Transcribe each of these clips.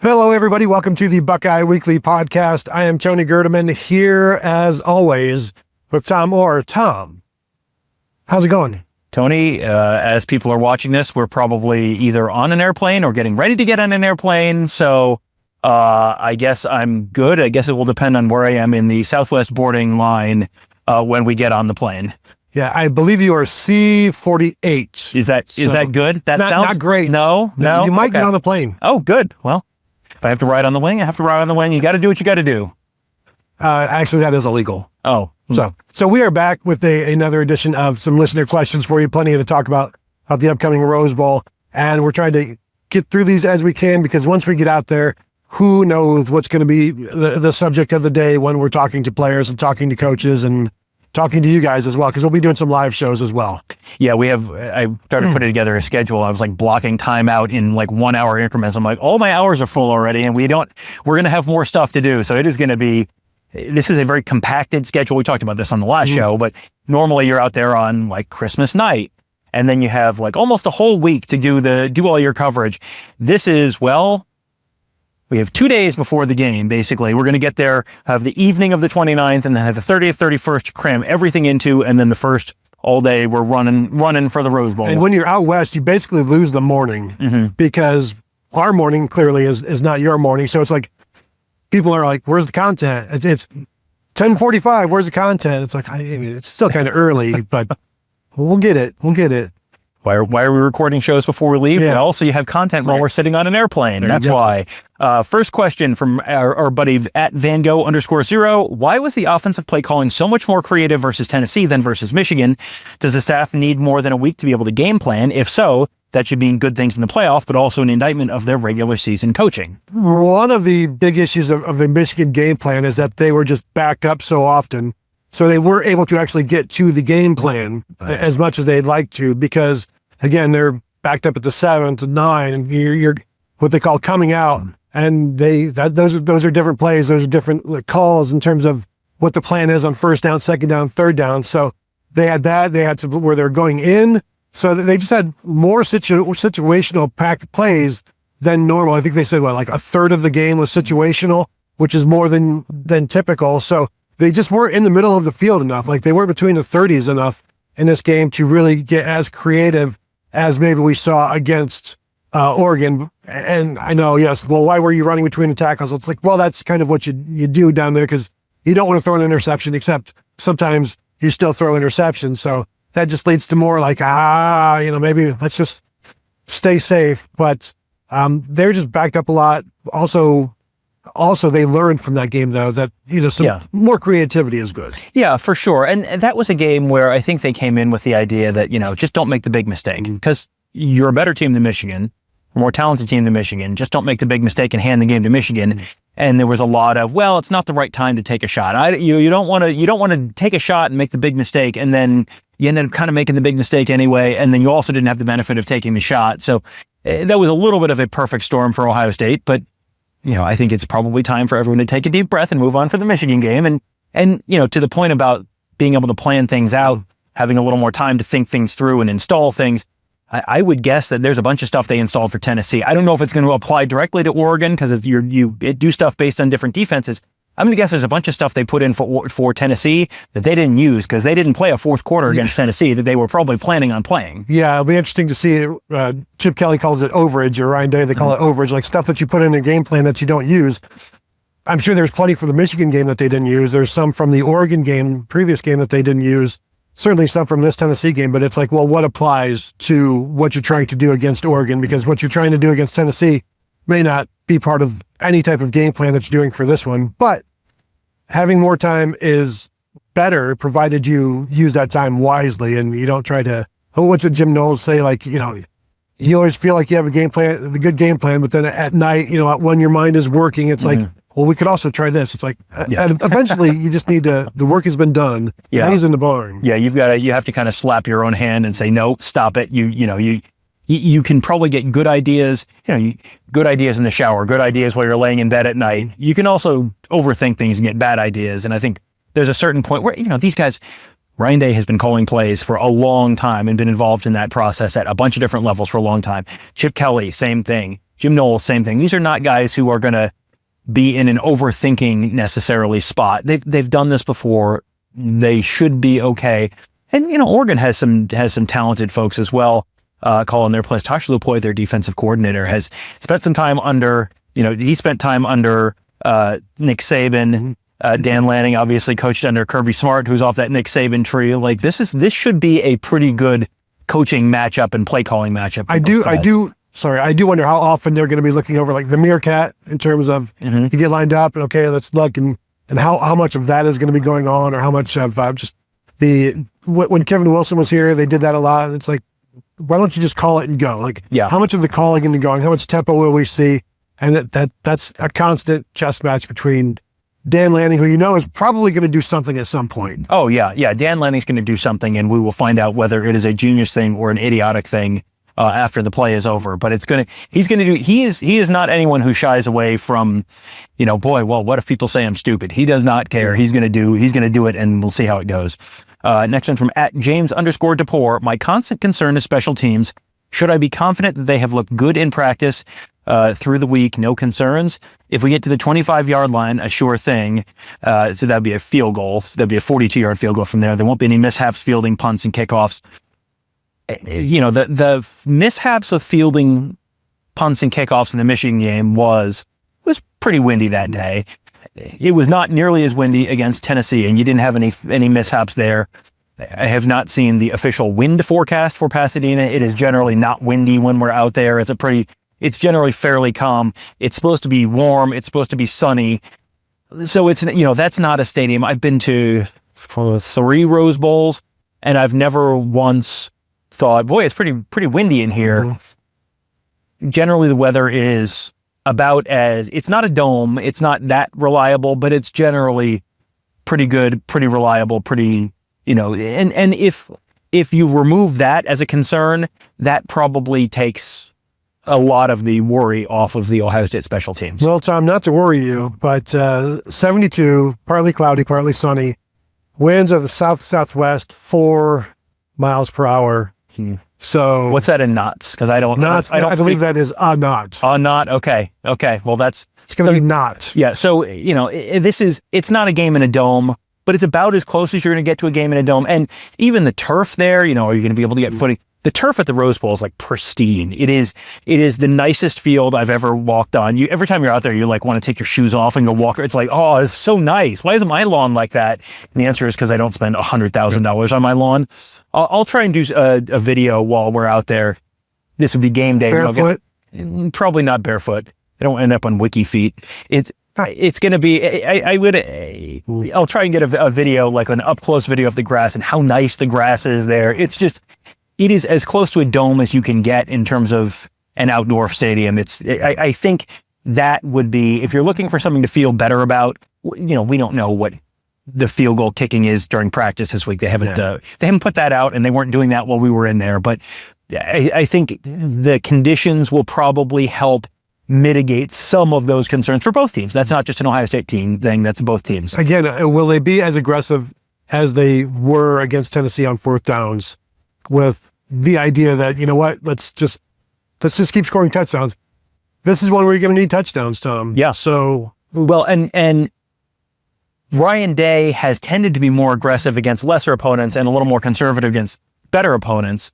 Hello, everybody. Welcome to the Buckeye Weekly Podcast. I am Tony Gerdeman here, as always, with Tom Orr. Tom, how's it going? Tony, as people are watching this, we're probably either on an airplane or getting ready to get on an airplane. So I guess I'm good. I guess it will depend on where I am in the Southwest boarding line when we get on the plane. Yeah, I believe you are C-48. Is that good? That sounds not great. No. You might Okay. get on the plane. Oh, good. Well, if I have to ride on the wing, I have to ride on the wing. You got to do what you got to do. Actually, that is illegal. Oh. So we are back with another edition of some listener questions for you. Plenty to talk about the upcoming Rose Bowl. And we're trying to get through these as we can, because once we get out there, who knows what's going to be the subject of the day when we're talking to players and talking to coaches and talking to you guys as well, because we'll be doing some live shows as well. Yeah, I started putting together a schedule. I was like blocking time out in like 1 hour increments. I'm like, all my hours are full already, and we're going to have more stuff to do. So this is a very compacted schedule. We talked about this on the last show, but normally you're out there on like Christmas night, and then you have like almost a whole week to do all your coverage. This is, we have 2 days before the game, basically. We're going to get there, have the evening of the 29th, and then have the 30th, 31st to cram everything into, and then the first all day we're running for the Rose Bowl. And when you're out west, you basically lose the morning, because our morning clearly is not your morning. So it's like, people are like, where's the content? It's 10:45, where's the content? It's like, I mean, it's still kind of early, but we'll get it. Why are we recording shows before we leave? Yeah. Well, so you have content while we're sitting on an airplane. That's why. First question from our buddy at @VanGo_0. Why was the offensive play calling so much more creative versus Tennessee than versus Michigan? Does the staff need more than a week to be able to game plan? If so, that should mean good things in the playoff, but also an indictment of their regular season coaching. One of the big issues of the Michigan game plan is that they were just backed up so often. So they weren't able to actually get to the game plan as much as they'd like to, because again, they're backed up at the 7th and 9, and you're what they call coming out, and those are different plays. Those are different calls in terms of what the plan is on first down, second down, third down. So they had that. They had some where they're going in. So they just had more situational packed plays than normal. I think they said like a third of the game was situational, which is more than typical. So they just weren't in the middle of the field enough. Like they weren't between the 30s enough in this game to really get as creative as maybe we saw against Oregon. And I know, yes, well, why were you running between the tackles? It's like, well, that's kind of what you do down there, because you don't want to throw an interception, except sometimes you still throw interceptions. So that just leads to more like, maybe let's just stay safe. But they're just backed up a lot. Also, they learned from that game, though, that some more creativity is good. Yeah, for sure. And that was a game where I think they came in with the idea that, just don't make the big mistake, because you're a better team than Michigan, a more talented team than Michigan. Just don't make the big mistake and hand the game to Michigan. And there was a lot of, it's not the right time to take a shot. You don't want to take a shot and make the big mistake, and then you end up kind of making the big mistake anyway, and then you also didn't have the benefit of taking the shot. So that was a little bit of a perfect storm for Ohio State, but I think it's probably time for everyone to take a deep breath and move on for the Michigan game. And to the point about being able to plan things out, having a little more time to think things through and install things, I would guess that there's a bunch of stuff they installed for Tennessee. I don't know if it's going to apply directly to Oregon, because you do stuff based on different defenses. I'm going to guess there's a bunch of stuff they put in for Tennessee that they didn't use, because they didn't play a fourth quarter against Tennessee that they were probably planning on playing. Yeah, it'll be interesting to see. Chip Kelly calls it overage, or Ryan Day, they call it overage, like stuff that you put in a game plan that you don't use. I'm sure there's plenty for the Michigan game that they didn't use. There's some from the Oregon game, previous game, that they didn't use. Certainly some from this Tennessee game, but it's like, well, what applies to what you're trying to do against Oregon? Because what you're trying to do against Tennessee may not be part of any type of game plan that you're doing for this one. But having more time is better, provided you use that time wisely and you don't try to, what's it Jim Knowles say? Like, you always feel like you have a game plan, the good game plan, but then at night, when your mind is working, it's like, well, we could also try this. It's like, and eventually you just need to, the work has been done. Yeah. He's in the barn. Yeah. You have to kind of slap your own hand and say, no, stop it. You can probably get good ideas, good ideas in the shower, good ideas while you're laying in bed at night. You can also overthink things and get bad ideas. And I think there's a certain point where, these guys, Ryan Day has been calling plays for a long time and been involved in that process at a bunch of different levels for a long time. Chip Kelly, same thing. Jim Knowles, same thing. These are not guys who are going to be in an overthinking necessarily spot. They've done this before. They should be okay. And, Oregon has some talented folks as well, calling their plays. Tosh Lupoy, their defensive coordinator, has spent some time under, he spent time under Nick Saban. Dan Lanning obviously coached under Kirby Smart, who's off that Nick Saban tree. Like this should be a pretty good coaching matchup and play calling matchup. I do wonder how often they're going to be looking over like the meerkat in terms of you get lined up and okay, let's look and how much of that is going to be going on, or how much of just when Kevin Wilson was here, they did that a lot. And it's like, why don't you just call it and go? Like, how much of the calling and the going, how much tempo will we see? And that's a constant chess match between Dan Lanning, who is probably going to do something at some point. Oh yeah. Dan Lanning's going to do something, and we will find out whether it is a genius thing or an idiotic thing after the play is over. But he is not anyone who shies away from, what if people say I'm stupid? He does not care. He's going to do it, and we'll see how it goes. Next one from @James_DePore. My constant concern is special teams. Should I be confident that they have looked good in practice through the week? No concerns. If we get to the 25-yard line, a sure thing. So that'd be a field goal. That'd be a 42-yard field goal from there. There won't be any mishaps fielding punts and kickoffs. The mishaps of fielding punts and kickoffs in the Michigan game was pretty windy that day. It was not nearly as windy against Tennessee, and you didn't have any mishaps there. I have not seen the official wind forecast for Pasadena. It is generally not windy when we're out there. It's generally fairly calm. It's supposed to be warm. It's supposed to be sunny. So it's, that's not a stadium. I've been to 3 Rose Bowls, and I've never once thought, boy, it's pretty windy in here. Mm-hmm. Generally, the weather is it's not a dome. It's not that reliable, but it's generally pretty good, pretty reliable, pretty, and if you remove that as a concern, that probably takes a lot of the worry off of the Ohio State special teams. Well, Tom, not to worry you, but 72, partly cloudy, partly sunny, winds of the southwest, 4 miles per hour. So what's that in knots? Because I believe that is a knot. A knot. Okay. Well, it's going to be knots. Yeah. So it's not a game in a dome, but it's about as close as you're going to get to a game in a dome. And even the turf there, are you going to be able to get footing? The turf at the Rose Bowl is like pristine. It is the nicest field I've ever walked on. Every time you're out there, you like want to take your shoes off and go walk. It's like, oh, it's so nice. Why isn't my lawn like that? And the answer is because I don't spend $100,000 on my lawn. I'll try and do a video while we're out there. This would be game day. Barefoot? Probably not barefoot. I don't end up on wiki feet. It's going to be, I'll try and get a video, like an up close video of the grass and how nice the grass is there. It is as close to a dome as you can get in terms of an outdoor stadium. I think that would be, if you're looking for something to feel better about, we don't know what the field goal kicking is during practice this week. They haven't put that out, and they weren't doing that while we were in there. But I think the conditions will probably help mitigate some of those concerns for both teams. That's not just an Ohio State team thing. That's both teams. Again, will they be as aggressive as they were against Tennessee on 4th downs, with the idea that, let's just keep scoring touchdowns? This is one where you're going to need touchdowns, Tom. Yeah. So, well, and Ryan Day has tended to be more aggressive against lesser opponents and a little more conservative against better opponents.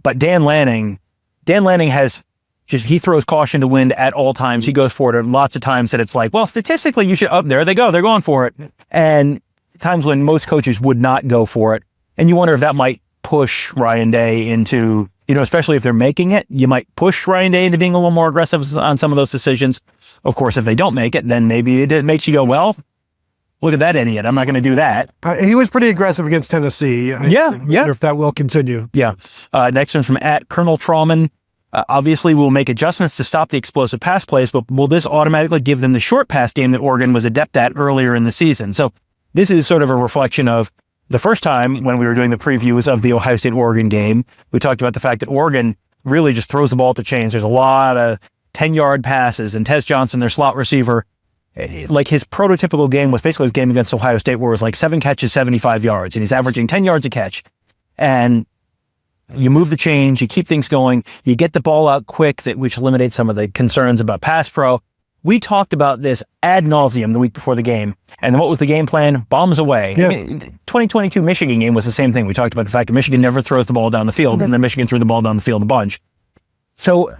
But Dan Lanning has he throws caution to wind at all times. He goes for it lots of times that it's like, well, statistically, you should, there they go. They're going for it. And times when most coaches would not go for it. And you wonder if that might push Ryan Day into, especially if they're making it, you might push Ryan Day into being a little more aggressive on some of those decisions. Of course, if they don't make it, then maybe it makes you go, well, look at that idiot. I'm not going to do that. He was pretty aggressive against Tennessee. I wonder if that will continue. Yeah. Next one from @Colonel Trauman. Obviously, we'll make adjustments to stop the explosive pass plays, but will this automatically give them the short pass game that Oregon was adept at earlier in the season? So this is sort of a reflection of the first time when we were doing the previews of the Ohio State-Oregon game. We talked about the fact that Oregon really just throws the ball at the chains. There's a lot of 10-yard passes, and Tez Johnson, their slot receiver, like his prototypical game was basically his game against Ohio State, where it was like 7 catches, 75 yards, and he's averaging 10 yards a catch. And you move the chains, you keep things going, you get the ball out quick, which eliminates some of the concerns about pass pro. We talked about this ad nauseum the week before the game. And then what was the game plan? Bombs away. Yeah. I mean, 2022 Michigan game was the same thing. We talked about the fact that Michigan never throws the ball down the field, and then Michigan threw the ball down the field a bunch. So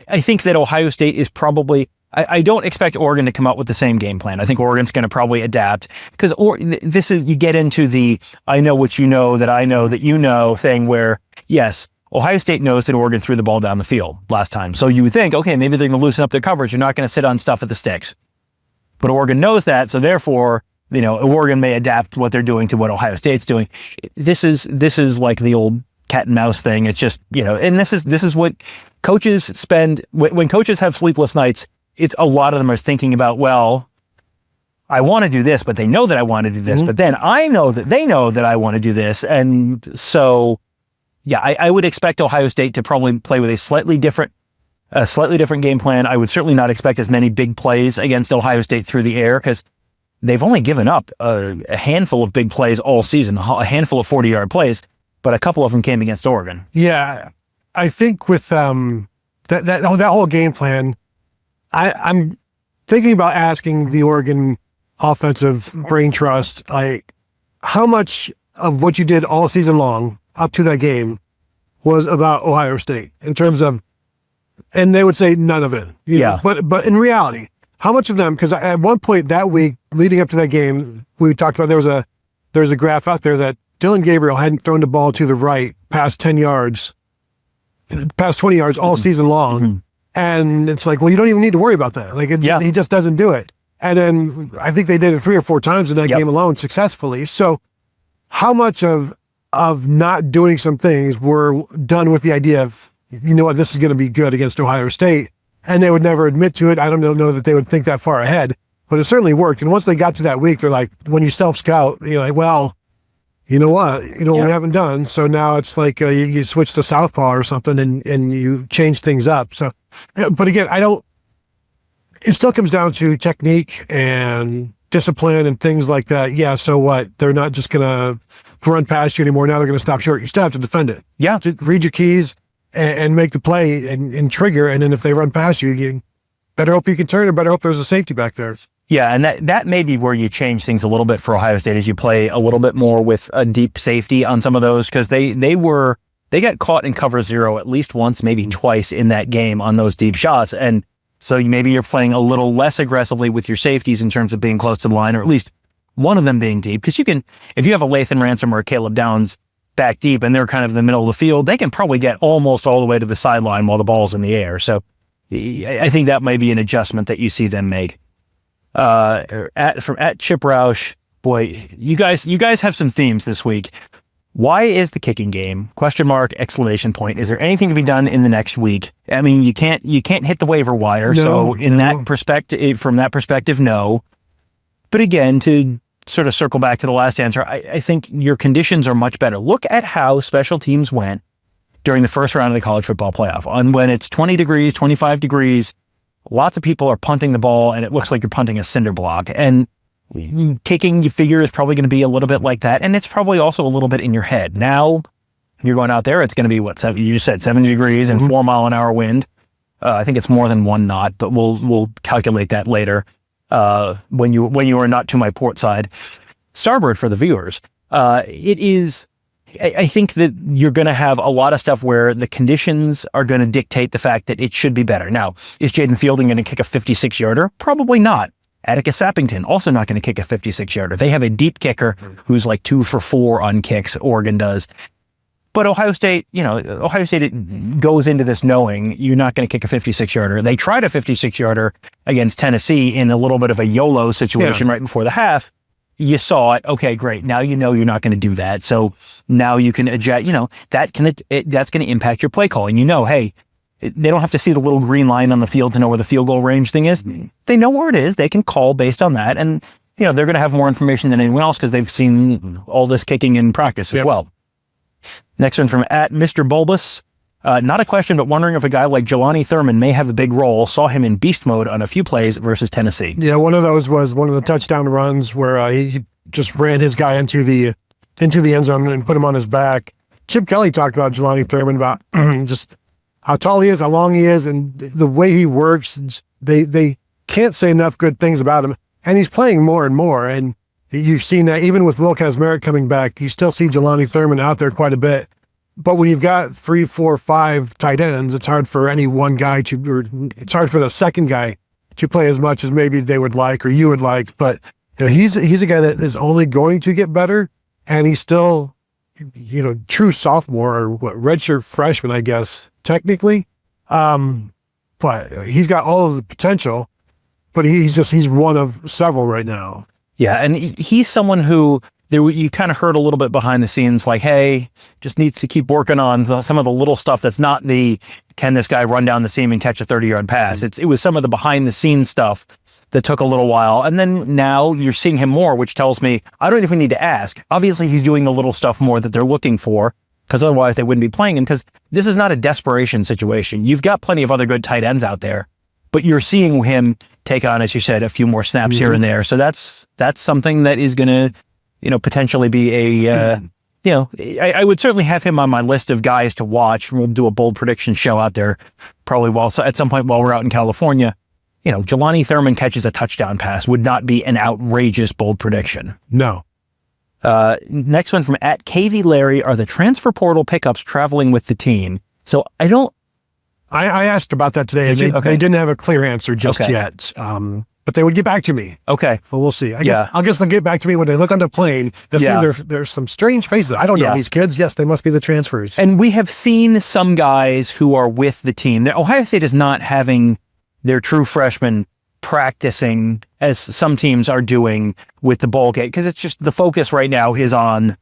I think that Ohio State is probably, I don't expect Oregon to come out with the same game plan. I think Oregon's going to probably adapt, because this is, you get into the I know what you know that I know that you know thing where, yes, Ohio State knows that Oregon threw the ball down the field last time. So you would think, okay, maybe they're going to loosen up their coverage. You're not going to sit on stuff at the sticks. But Oregon knows that, so therefore, Oregon may adapt what they're doing to what Ohio State's doing. This is like the old cat and mouse thing. It's just, and this is what coaches spend when coaches have sleepless nights. It's a lot of them are thinking about, well, I want to do this, but they know that I want to do this, but then I know that they know that I want to do this. And so, yeah, I would expect Ohio State to probably play with a slightly different game plan. I would certainly not expect as many big plays against Ohio State through the air, because they've only given up a handful of big plays all season, a handful of 40-yard plays, but a couple of them came against Oregon. Yeah, I think with that whole game plan, I'm thinking about asking the Oregon offensive brain trust, like, how much of what you did all season long up to that game was about Ohio State in terms of, and they would say none of it. Yeah. But in reality, how much of them, because at one point that week leading up to that game, we talked about there was a graph out there that Dylan Gabriel hadn't thrown the ball to the right past 10 yards, past 20 yards all season long. And it's like, well, you don't even need to worry about that. Like, he just doesn't do it. And then I think they did it 3 or 4 times in that game alone successfully. So how much of not doing some things were done with the idea of, what, this is going to be good against Ohio State, and they would never admit to it. I don't know that they would think that far ahead, but it certainly worked. And once they got to that week, they're like, when you self-scout, you're like, well, you know what, we haven't done. So now it's like you switch to southpaw or something, and you change things up. So, but again, it still comes down to technique and discipline and things like that. Yeah, so what? They're not just going to run past you anymore. Now they're going to stop short. You still have to defend it. Yeah. Just read your keys and make the play and trigger. And then if they run past you, you better hope you can turn, or better hope there's a safety back there. Yeah, and that may be where you change things a little bit for Ohio State, as you play a little bit more with a deep safety on some of those, because they got caught in cover zero at least once, maybe twice in that game on those deep shots. And so maybe you're playing a little less aggressively with your safeties in terms of being close to the line, or at least one of them being deep. Because if you have a Lathan Ransom or a Caleb Downs back deep and they're kind of in the middle of the field, they can probably get almost all the way to the sideline while the ball's in the air. So I think that may be an adjustment that you see them make. From Chip Roush, boy, you guys have some themes this week. Why is the kicking game ? ! Exclamation point. Is there anything to be done in the next week? I mean, you can't hit the waiver wire. From that perspective, no. But again, to sort of circle back to the last answer, I think your conditions are much better. Look at how special teams went during the first round of the college football playoff. When it's 20 degrees, 25 degrees, lots of people are punting the ball, and it looks like you're punting a cinder block. And kicking, you figure, is probably going to be a little bit like that, and it's probably also a little bit in your head. Now, you're going out there, it's going to be, you just said 70 degrees and 4-mile-an-hour wind. I think it's more than 1 knot, but we'll calculate that later when you are not to my port side. Starboard for the viewers. It is, I think that you're going to have a lot of stuff where the conditions are going to dictate the fact that it should be better. Now, is Jaden Fielding going to kick a 56-yarder? Probably not. Atticus Sappington, also not going to kick a 56-yarder. They have a deep kicker who's like 2 for 4 on kicks, Oregon does. But Ohio State goes into this knowing you're not going to kick a 56-yarder. They tried a 56-yarder against Tennessee in a little bit of a YOLO situation right before the half. You saw it. Okay, great. Now you know you're not going to do that. So now you can adjust, that's going to impact your play calling. Hey, they don't have to see the little green line on the field to know where the field goal range thing is. They know where it is. They can call based on that. And, they're going to have more information than anyone else because they've seen all this kicking in practice as well. Next one from @Mr. Bulbous. Not a question, but wondering if a guy like Jelani Thurman may have a big role. Saw him in beast mode on a few plays versus Tennessee. Yeah, one of those was one of the touchdown runs where he just ran his guy into the end zone and put him on his back. Chip Kelly talked about Jelani Thurman, about just how tall he is, how long he is, and the way he works. They can't say enough good things about him. And he's playing more and more. And you've seen that even with Will Kazmarek coming back, you still see Jelani Thurman out there quite a bit. But when you've got 3, 4, 5 tight ends, it's hard for any one guy it's hard for the second guy to play as much as maybe they would like or you would like. But he's a guy that is only going to get better, and he's still, true sophomore or redshirt freshman, I guess, technically. But he's got all of the potential, but he's one of several right now. Yeah, and he's someone who you kind of heard a little bit behind the scenes, like, hey, just needs to keep working on some of the little stuff that's not can this guy run down the seam and catch a 30-yard pass? It was some of the behind the scenes stuff that took a little while. And then now you're seeing him more, which tells me I don't even need to ask. Obviously, he's doing the little stuff more that they're looking for, because otherwise they wouldn't be playing him, because this is not a desperation situation. You've got plenty of other good tight ends out there, but you're seeing him take on, as you said, a few more snaps here and there. So that's something that is going to, potentially be I would certainly have him on my list of guys to watch. We'll do a bold prediction show out there probably at some point while we're out in California. Jelani Thurman catches a touchdown pass would not be an outrageous bold prediction. No. Next one from @KV Larry, are the transfer portal pickups traveling with the team? So I asked about that today, and they didn't have a clear answer just yet. But they would get back to me. Okay. But we'll see. I guess they'll get back to me when they look on the plane. They'll see there's some strange faces. I don't know these kids. Yes, they must be the transfers. And we have seen some guys who are with the team. Ohio State is not having their true freshmen practicing as some teams are doing with the bowl game, because it's just the focus right now is on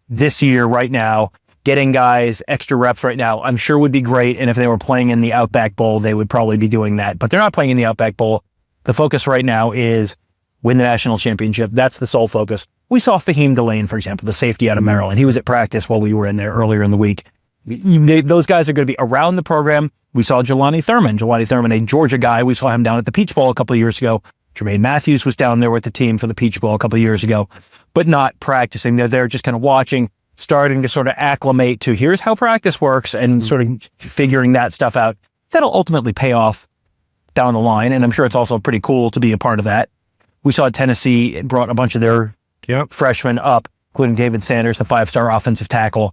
this year right now, getting guys extra reps right now. I'm sure would be great. And if they were playing in the Outback Bowl, they would probably be doing that. But they're not playing in the Outback Bowl. The focus right now is win the national championship. That's the sole focus. We saw Fahim Delane, for example, the safety out of Maryland. He was at practice while we were in there earlier in the week. Those guys are going to be around the program. We saw Jelani Thurman, a Georgia guy. We saw him down at the Peach Bowl a couple of years ago. Jermaine Matthews was down there with the team for the Peach Bowl a couple of years ago, but not practicing. They're there just kind of watching, starting to sort of acclimate to here's how practice works and sort of figuring that stuff out. That'll ultimately pay off down the line, and I'm sure it's also pretty cool to be a part of that. We saw Tennessee brought a bunch of their freshmen up, including David Sanders, the 5-star offensive tackle,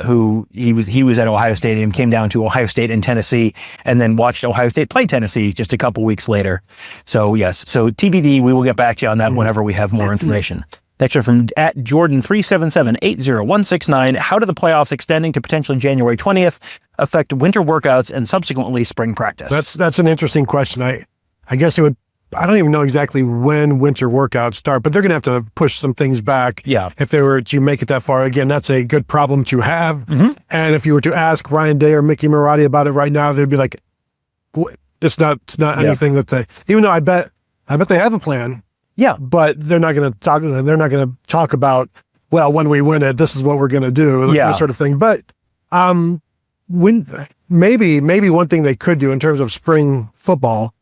who he was at Ohio State and came down to Ohio State and Tennessee, and then watched Ohio State play Tennessee just a couple weeks later. So yes, so TBD, we will get back to you on that whenever we have more information. Next one from @Jordan37780169. How do the playoffs extending to potentially January 20th affect winter workouts and subsequently spring practice? That's an interesting question. I guess it would. I don't even know exactly when winter workouts start, but they're going to have to push some things back. Yeah. If they were to make it that far, again, that's a good problem to have. And if you were to ask Ryan Day or Mickey Marotti about it right now, they'd be like, "It's not anything that they." Even though I bet they have a plan. Yeah, but they're not going to talk. They're not going to talk about, well, when we win it, this is what we're going to do, that sort of thing. But when maybe one thing they could do in terms of spring football,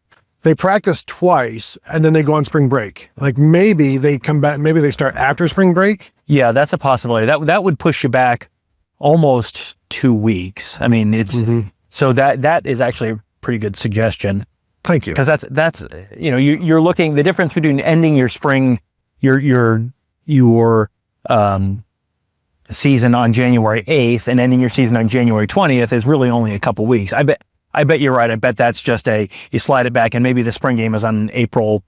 they practice twice and then they go on spring break. Like maybe they come back. Maybe they start after spring break. Yeah, that's a possibility. That would push you back almost 2 weeks. I mean, it's so that is actually a pretty good suggestion. Thank you. Because that's you're looking, the difference between ending your spring your season on January 8th and ending your season on January 20th is really only a couple weeks. I bet you're right. I bet that's just you slide it back, and maybe the spring game is on April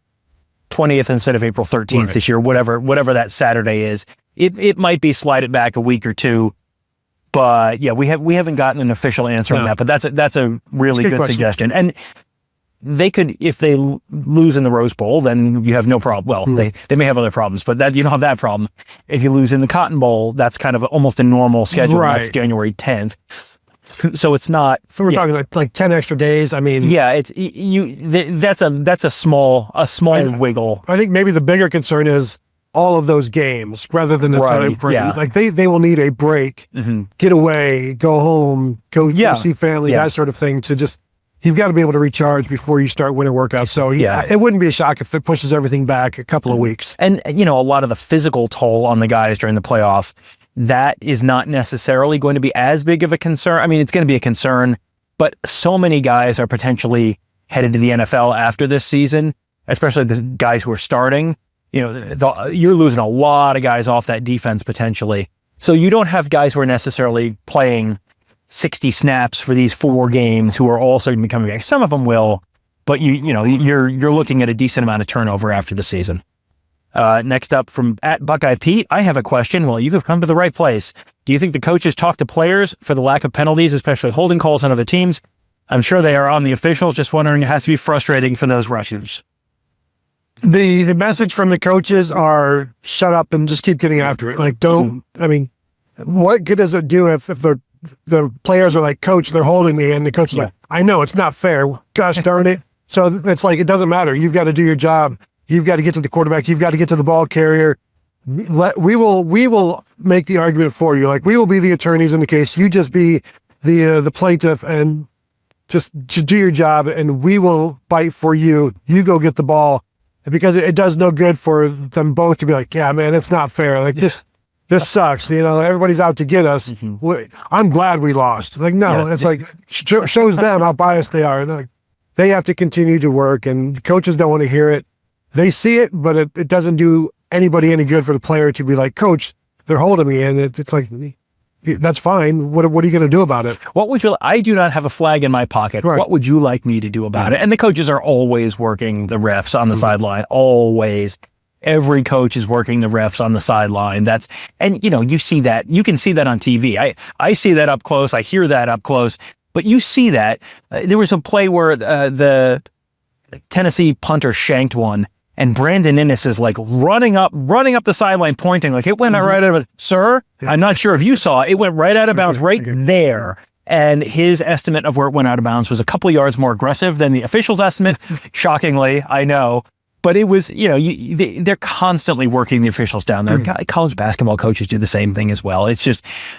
20th instead of April 13th this year, whatever that Saturday is. It might be slide it back a week or two. But yeah, we haven't gotten an official answer on that, but that's a really good suggestion. And they could, if they lose in the Rose Bowl, then you have no problem. Well, they may have other problems, but that you don't have that problem. If you lose in the Cotton Bowl, that's kind of almost a normal schedule. Right. That's January 10th. So it's not. So we're talking like 10 extra days. I mean, yeah, that's a small wiggle. I think maybe the bigger concern is all of those games rather than the time frame. Yeah. Like they will need a break, get away, go home, go see family, that sort of thing to just. You've got to be able to recharge before you start winter workouts. So it wouldn't be a shock if it pushes everything back a couple of weeks. And, a lot of the physical toll on the guys during the playoff that is not necessarily going to be as big of a concern. I mean, it's going to be a concern, but so many guys are potentially headed to the NFL after this season, especially the guys who are starting. You're losing a lot of guys off that defense potentially. So you don't have guys who are necessarily playing 60 snaps for these 4 games who are also going to be coming back. Some of them will, but you're looking at a decent amount of turnover after the season. Next up from @Buckeye Pete, I have a question. Well, you have come to the right place. Do you think the coaches talk to players for the lack of penalties, especially holding calls on other teams? I'm sure they are on the officials. Just wondering, it has to be frustrating for those rushers. The message from the coaches are shut up and just keep getting after it. Like, what good does it do if the players are like, coach, they're holding me, and the coach is like, I know it's not fair. Gosh darn it. So it's like, it doesn't matter. You've got to do your job. You've got to get to the quarterback. You've got to get to the ball carrier. We will make the argument for you. Like, we will be the attorneys in the case. You just be the plaintiff and just do your job, and we will fight for you. You go get the ball, because it does no good for them both to be like, yeah, man, it's not fair. Like, this sucks. Everybody's out to get us. I'm glad we lost. Like, no, it's like shows them how biased they are. And like, they have to continue to work, and coaches don't want to hear it. They see it, but it doesn't do anybody any good for the player to be like, coach, they're holding me. And it's like, that's fine. What are you going to do about it? I do not have a flag in my pocket. Right. What would you like me to do about it? And the coaches are always working the refs on the sideline. Always. Every coach is working the refs on the sideline. You see that. You can see that on TV. I see that up close. I hear that up close. But you see that. There was a play where the Tennessee punter shanked one, and Brandon Innes is like running up the sideline, pointing like it went right out of sir. I'm not sure if you saw it. It went right out of bounds right there. And his estimate of where it went out of bounds was a couple of yards more aggressive than the official's estimate. Shockingly, I know. But it was, they're constantly working the officials down there. College basketball coaches do the same thing as well.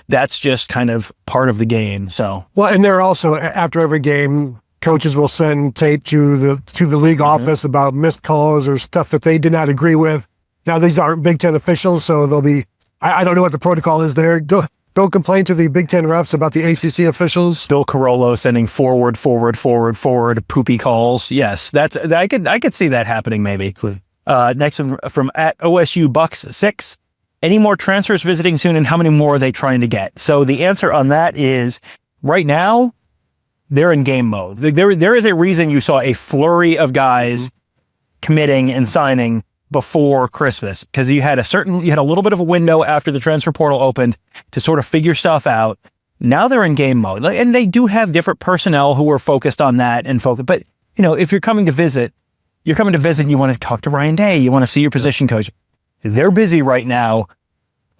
That's just kind of part of the game. So, well, and they're also, after every game, coaches will send tape to the league office about missed calls or stuff that they did not agree with. Now, these aren't Big Ten officials, so they'll be, I don't know what the protocol is there. Don't complain to the Big Ten refs about the ACC officials. Bill Carollo sending forward, poopy calls. Yes, I could see that happening maybe. Next from @OSU Bucks 6. Any more transfers visiting soon, and how many more are they trying to get? So the answer on that is, right now, they're in game mode. There is a reason you saw a flurry of guys committing and signing before Christmas, because you had a little bit of a window after the transfer portal opened to sort of figure stuff out. Now they're in game mode, and they do have different personnel who are focused on that and focus. But if you're coming to visit, and you want to talk to Ryan Day, you want to see your position coach. They're busy right now.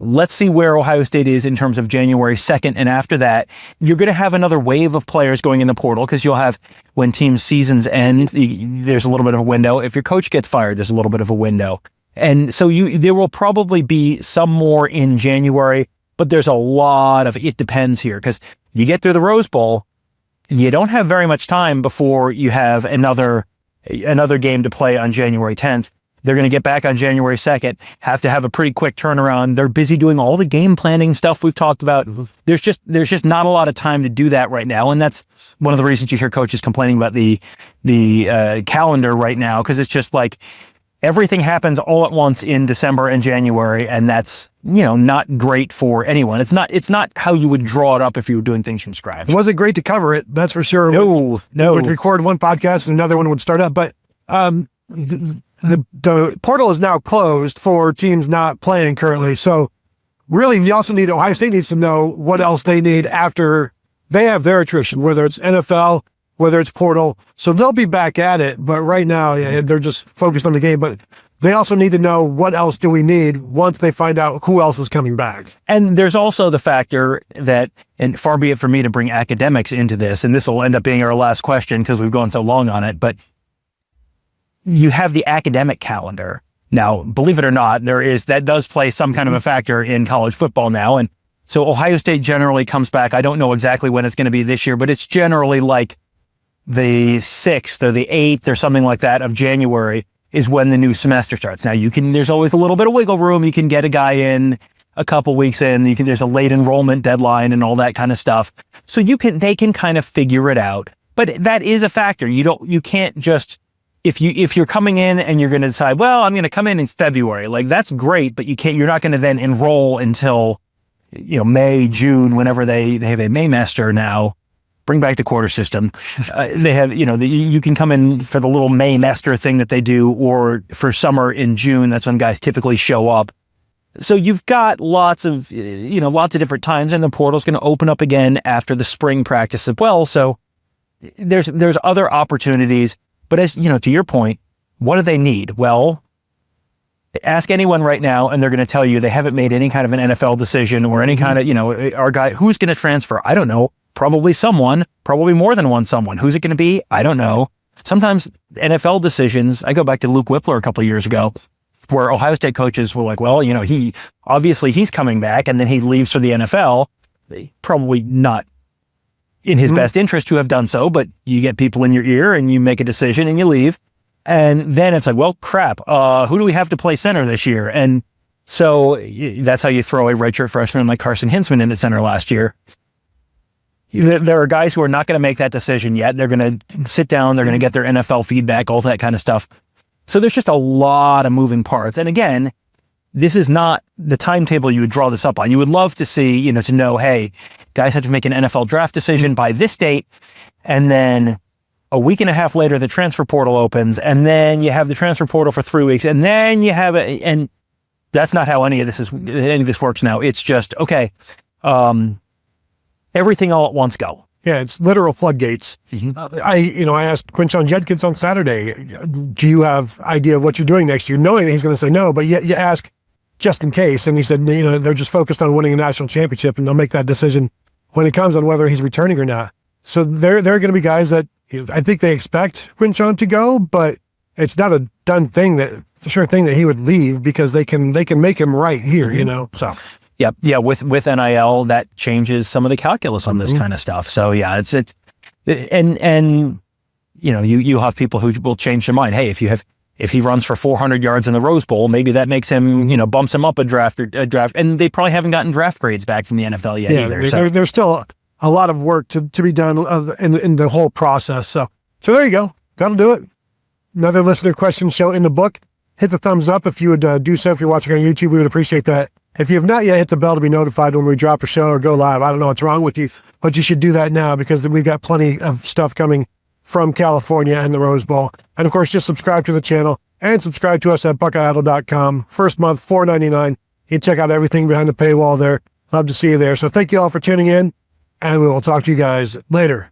Let's see where Ohio State is in terms of January 2nd. And after that, you're going to have another wave of players going in the portal, because you'll have, when team seasons end, there's a little bit of a window. If your coach gets fired, there's a little bit of a window. And so there will probably be some more in January, but there's a lot of it depends here, because you get through the Rose Bowl, you don't have very much time before you have another game to play on January 10th. They're going to get back on January 2nd, have to have a pretty quick turnaround. They're busy doing all the game planning stuff we've talked about. There's just not a lot of time to do that right now. And that's one of the reasons you hear coaches complaining about the calendar right now, because it's just like everything happens all at once in December and January. And that's, not great for anyone. It's not how you would draw it up if you were doing things from scratch. It wasn't great to cover it. That's for sure. No. We'd record one podcast and another one would start up. But, the portal is now closed for teams not playing currently. So really, Ohio State needs to know what else they need after they have their attrition, whether it's NFL, whether it's portal. So they'll be back at it. But right now, they're just focused on the game. But they also need to know what else do we need once they find out who else is coming back. And there's also the factor that, and far be it for me to bring academics into this, and this will end up being our last question because we've gone so long on it, but you have the academic calendar. Now, believe it or not, that does play some kind of a factor in college football now. And so Ohio State generally comes back. I don't know exactly when it's going to be this year, but it's generally like the 6th or the 8th or something like that of January is when the new semester starts. Now, there's always a little bit of wiggle room. You can get a a couple weeks in. There's a late enrollment deadline and all that kind of stuff. So they can kind of figure it out. But that is a factor. You can't just, if you're coming in and you're going to decide, well, I'm going to come in February, like that's great, but you're not going to then enroll until, May, June, whenever they have a Maymester now. Bring back the quarter system. They have, you can come in for the little Maymester thing that they do, or for summer in June. That's when guys typically show up. So you've got lots of different times, and the portal's going to open up again after the spring practice as well. So there's other opportunities. But as to your point, what do they need? Well, ask anyone right now, and they're going to tell you they haven't made any kind of an NFL decision or any kind of, our guy, who's going to transfer? I don't know. Probably someone, probably more than one someone. Who's it going to be? I don't know. Sometimes NFL decisions, I go back to Luke Whippler a couple of years ago, where Ohio State coaches were like, well, he's coming back, and then he leaves for the NFL. Probably not in his best interest to have done so, but you get people in your ear and you make a decision and you leave. And then it's like, well, crap, who do we have to play center this year? And so that's how you throw a redshirt freshman like Carson Hintzman in at center last year. There are guys who are not going to make that decision yet. They're going to sit down, they're going to get their NFL feedback, all that kind of stuff. So there's just a lot of moving parts. And again, this is not the timetable you would draw this up on. You would love to see, to know, hey, guys have to make an NFL draft decision by this date, and then a week and a half later, the transfer portal opens, and then you have the transfer portal for 3 weeks, and then you have it. And that's not how any of this works now. It's just, okay, everything all at once go. Yeah, it's literal floodgates. I asked Quinshon Judkins on Saturday, do you have idea of what you're doing next year? Knowing that he's going to say no, but you ask just in case. And he said, they're just focused on winning a national championship, and they'll make that decision when it comes on whether he's returning or not. So there are going to be guys that I think they expect Quinshon to go, but it's not a done thing sure thing that he would leave, because they can make him right here, so. Yep. Yeah. With NIL, that changes some of the calculus on this kind of stuff. So yeah, it's you have people who will change their mind. Hey, if he runs for 400 yards in the Rose Bowl, maybe that makes him, bumps him up a draft, and they probably haven't gotten draft grades back from the NFL yet either. So there's still a lot of work to be done in the whole process. So there you go. That'll do it. Another listener question show in the book. Hit the thumbs up if you would do so. If you're watching on YouTube, we would appreciate that. If you have not yet hit the bell to be notified when we drop a show or go live, I don't know what's wrong with you, but you should do that now, because we've got plenty of stuff coming from California and the Rose Bowl. And of course, just subscribe to the channel and subscribe to us at BuckeyeHuddle.com. First month, $4.99. You can check out everything behind the paywall there. Love to see you there. So thank you all for tuning in, and we will talk to you guys later.